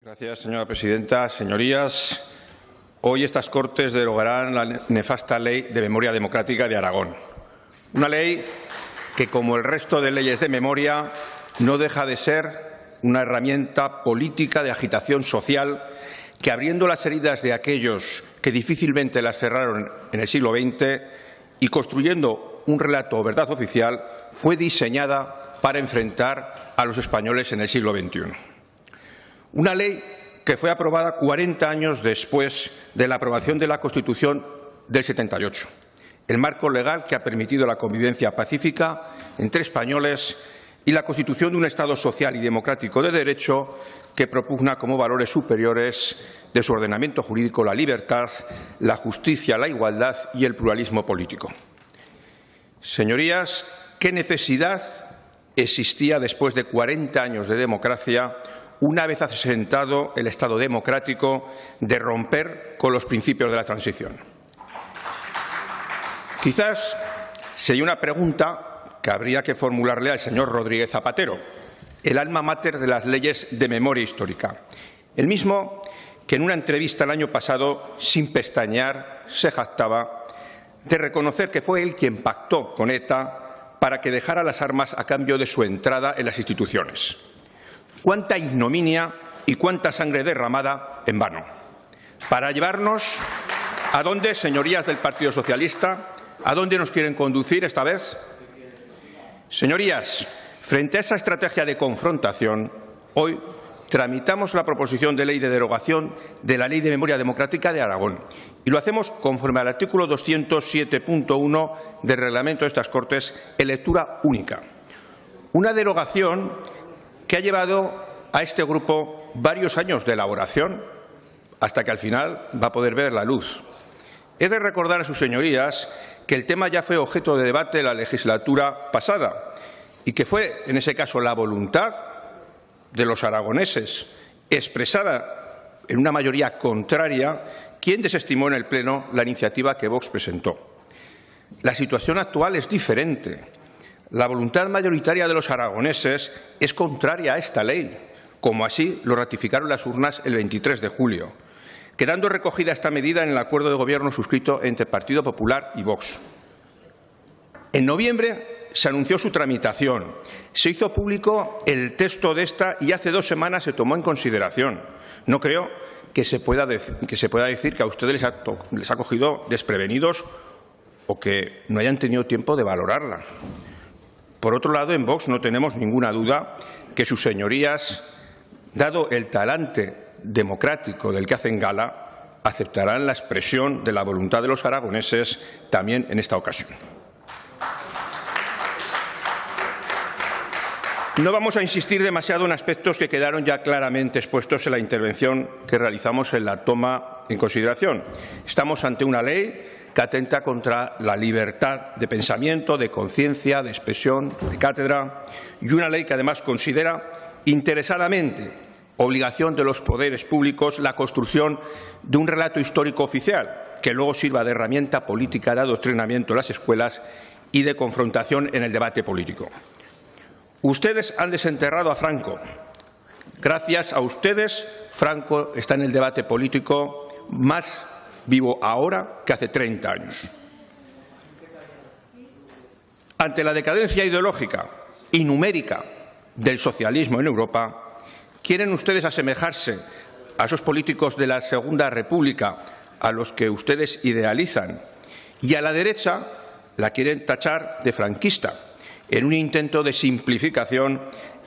Gracias, señora presidenta. Señorías, hoy estas Cortes derogarán la nefasta Ley de Memoria Democrática de Aragón. Una ley que, como el resto de leyes de memoria, no deja de ser una herramienta política de agitación social que, abriendo las heridas de aquellos que difícilmente las cerraron en el siglo XX y construyendo un relato o verdad oficial, fue diseñada para enfrentar a los españoles en el siglo XXI. Una ley que fue aprobada 40 años después de la aprobación de la Constitución del 78, el marco legal que ha permitido la convivencia pacífica entre españoles y la constitución de un Estado social y democrático de derecho que propugna como valores superiores de su ordenamiento jurídico la libertad, la justicia, la igualdad y el pluralismo político. Señorías, ¿qué necesidad existía después de 40 años de democracia, una vez asentado el Estado democrático, de romper con los principios de la transición? Quizás sería una pregunta que habría que formularle al señor Rodríguez Zapatero, el alma mater de las leyes de memoria histórica, el mismo que en una entrevista el año pasado, sin pestañear, se jactaba de reconocer que fue él quien pactó con ETA para que dejara las armas a cambio de su entrada en las instituciones. Cuánta ignominia y cuánta sangre derramada en vano. Para llevarnos ¿a dónde, señorías del Partido Socialista? ¿A dónde nos quieren conducir esta vez? Señorías, frente a esa estrategia de confrontación, hoy tramitamos la proposición de ley de derogación de la Ley de Memoria Democrática de Aragón y lo hacemos conforme al artículo 207.1 del reglamento de estas Cortes en lectura única. Una derogación que ha llevado a este grupo varios años de elaboración hasta que al final va a poder ver la luz. He de recordar a sus señorías que el tema ya fue objeto de debate en la legislatura pasada y que fue, en ese caso, la voluntad de los aragoneses, expresada en una mayoría contraria, quien desestimó en el Pleno la iniciativa que Vox presentó. La situación actual es diferente. La voluntad mayoritaria de los aragoneses es contraria a esta ley, como así lo ratificaron las urnas el 23 de julio, quedando recogida esta medida en el acuerdo de gobierno suscrito entre Partido Popular y Vox. En noviembre se anunció su tramitación, se hizo público el texto de esta y hace 2 semanas se tomó en consideración. No creo que se pueda decir que a ustedes les ha cogido desprevenidos o que no hayan tenido tiempo de valorarla. Por otro lado, en Vox no tenemos ninguna duda que sus señorías, dado el talante democrático del que hacen gala, aceptarán la expresión de la voluntad de los aragoneses también en esta ocasión. No vamos a insistir demasiado en aspectos que quedaron ya claramente expuestos en la intervención que realizamos en la toma en consideración. Estamos ante una ley que atenta contra la libertad de pensamiento, de conciencia, de expresión, de cátedra, y una ley que además considera interesadamente obligación de los poderes públicos la construcción de un relato histórico oficial que luego sirva de herramienta política de adoctrinamiento en las escuelas y de confrontación en el debate político. Ustedes han desenterrado a Franco. Gracias a ustedes, Franco está en el debate político más vivo ahora que hace 30 años. Ante la decadencia ideológica y numérica del socialismo en Europa, ¿quieren ustedes asemejarse a esos políticos de la Segunda República a los que ustedes idealizan? Y a la derecha la quieren tachar de franquista, en un intento de simplificación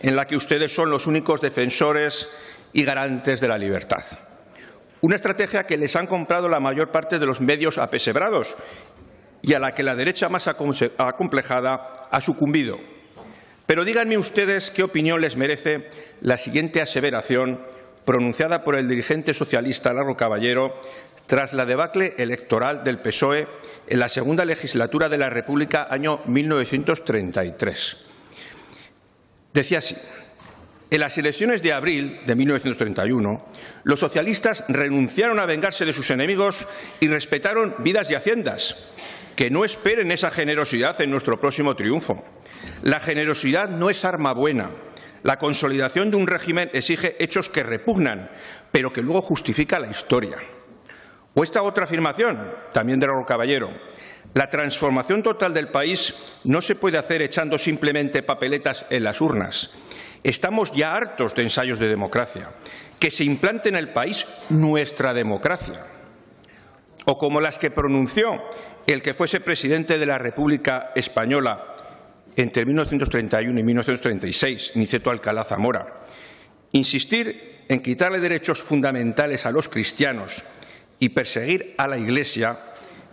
en la que ustedes son los únicos defensores y garantes de la libertad. Una estrategia que les han comprado la mayor parte de los medios apesebrados y a la que la derecha más acomplejada ha sucumbido. Pero díganme ustedes qué opinión les merece la siguiente aseveración pronunciada por el dirigente socialista Largo Caballero tras la debacle electoral del PSOE en la segunda legislatura de la República, año 1933. Decía así: en las elecciones de abril de 1931, los socialistas renunciaron a vengarse de sus enemigos y respetaron vidas y haciendas. Que no esperen esa generosidad en nuestro próximo triunfo. La generosidad no es arma buena. La consolidación de un régimen exige hechos que repugnan, pero que luego justifica la historia. O esta otra afirmación, también de Raúl Caballero: la transformación total del país no se puede hacer echando simplemente papeletas en las urnas. Estamos ya hartos de ensayos de democracia. Que se implante en el país nuestra democracia. O como las que pronunció el que fuese presidente de la República Española entre 1931 y 1936, Niceto Alcalá Zamora: insistir en quitarle derechos fundamentales a los cristianos y perseguir a la Iglesia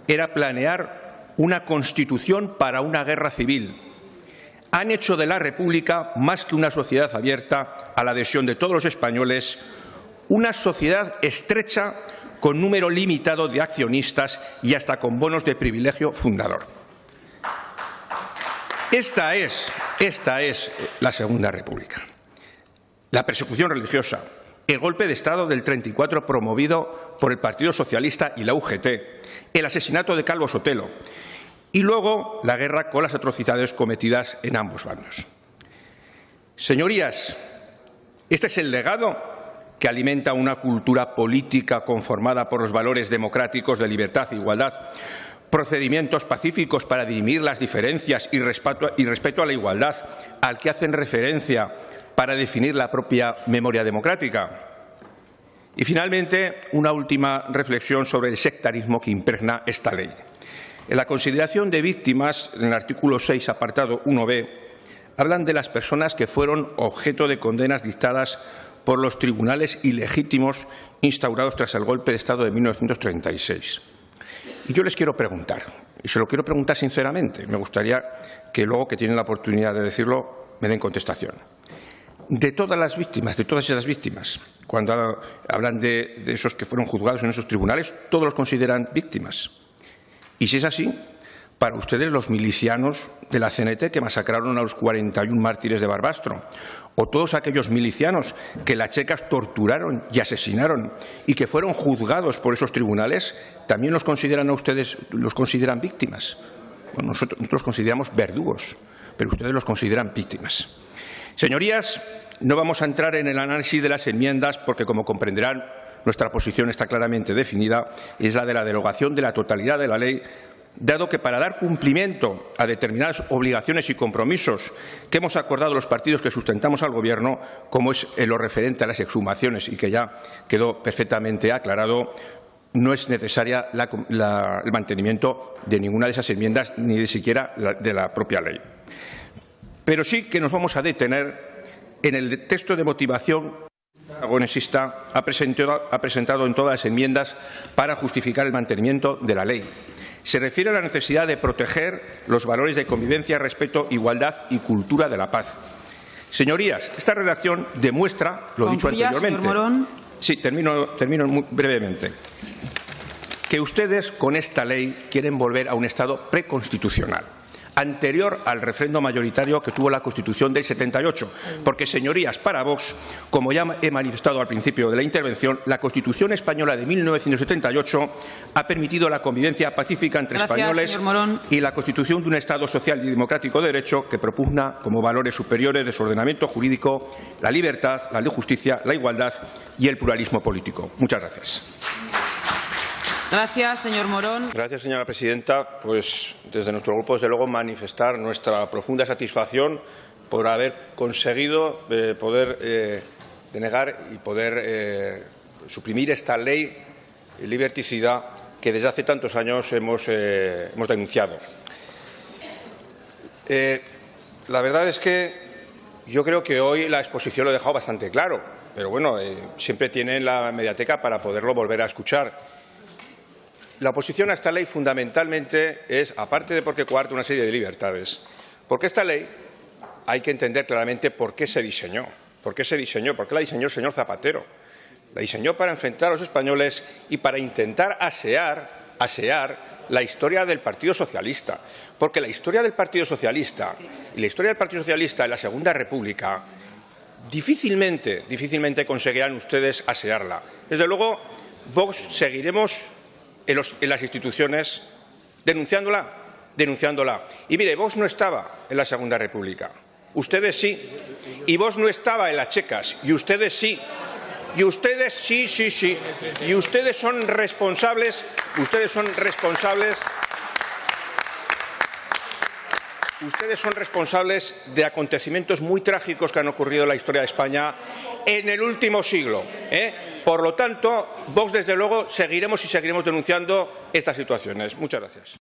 era planear una constitución para una guerra civil. Han hecho de la República, más que una sociedad abierta a la adhesión de todos los españoles, una sociedad estrecha con número limitado de accionistas y hasta con bonos de privilegio fundador. Esta es la Segunda República. La persecución religiosa, el golpe de Estado del 34 promovido por el Partido Socialista y la UGT, el asesinato de Calvo Sotelo y luego la guerra con las atrocidades cometidas en ambos bandos. Señorías, este es el legado que alimenta una cultura política conformada por los valores democráticos de libertad e igualdad, procedimientos pacíficos para dirimir las diferencias y respeto a la igualdad, al que hacen referencia para definir la propia memoria democrática. Y, finalmente, una última reflexión sobre el sectarismo que impregna esta ley. En la consideración de víctimas, en el artículo 6, apartado 1b, hablan de las personas que fueron objeto de condenas dictadas por los tribunales ilegítimos instaurados tras el golpe de Estado de 1936. Y yo les quiero preguntar, y se lo quiero preguntar sinceramente, me gustaría que luego, que tienen la oportunidad de decirlo, me den contestación. De todas las víctimas, de todas esas víctimas, cuando hablan de esos que fueron juzgados en esos tribunales, todos los consideran víctimas. Y si es así, para ustedes los milicianos de la CNT que masacraron a los 41 mártires de Barbastro, o todos aquellos milicianos que las checas torturaron y asesinaron y que fueron juzgados por esos tribunales, ¿también los consideran a ustedes, los consideran víctimas? Bueno, nosotros los consideramos verdugos, pero ustedes los consideran víctimas. Señorías, no vamos a entrar en el análisis de las enmiendas porque, como comprenderán, nuestra posición está claramente definida, es la de la derogación de la totalidad de la ley, dado que para dar cumplimiento a determinadas obligaciones y compromisos que hemos acordado los partidos que sustentamos al Gobierno, como es en lo referente a las exhumaciones y que ya quedó perfectamente aclarado, no es necesaria el mantenimiento de ninguna de esas enmiendas, ni de siquiera de la propia ley. Pero sí que nos vamos a detener en el texto de motivación que el aragonesista ha presentado en todas las enmiendas para justificar el mantenimiento de la ley. Se refiere a la necesidad de proteger los valores de convivencia, respeto, igualdad y cultura de la paz. Señorías, esta redacción demuestra lo dicho anteriormente. Señor Morón. Sí, termino muy brevemente. Que ustedes con esta ley quieren volver a un Estado preconstitucional, anterior al refrendo mayoritario que tuvo la Constitución del 78. Porque, señorías, para Vox, como ya he manifestado al principio de la intervención, la Constitución española de 1978 ha permitido la convivencia pacífica entre españoles y la constitución de un Estado social y democrático de derecho que propugna como valores superiores de su ordenamiento jurídico la libertad, la justicia, la igualdad y el pluralismo político. Muchas gracias. Gracias, señor Morón. Gracias, señora presidenta. Pues desde nuestro grupo, desde luego, manifestar nuestra profunda satisfacción por haber conseguido poder denegar y poder suprimir esta ley liberticida que desde hace tantos años hemos denunciado. La verdad es que yo creo que hoy la exposición lo he dejado bastante claro, pero bueno, siempre tienen la mediateca para poderlo volver a escuchar. La oposición a esta ley fundamentalmente es, aparte de porque coarta una serie de libertades, porque esta ley hay que entender claramente por qué se diseñó. ¿Por qué se diseñó? ¿Por qué la diseñó el señor Zapatero? La diseñó para enfrentar a los españoles y para intentar asear la historia del Partido Socialista. Porque la historia del Partido Socialista y la historia del Partido Socialista en la Segunda República difícilmente conseguirán ustedes asearla. Desde luego, Vox seguiremos en las instituciones denunciándola. Y mire, Vox no estaba en la Segunda República. Ustedes sí. Y Vox no estaba en las checas. Y ustedes sí. Y ustedes sí, sí, sí. Y ustedes son responsables. Ustedes son responsables de acontecimientos muy trágicos que han ocurrido en la historia de España en el último siglo. Por lo tanto, Vox, desde luego, seguiremos denunciando estas situaciones. Muchas gracias.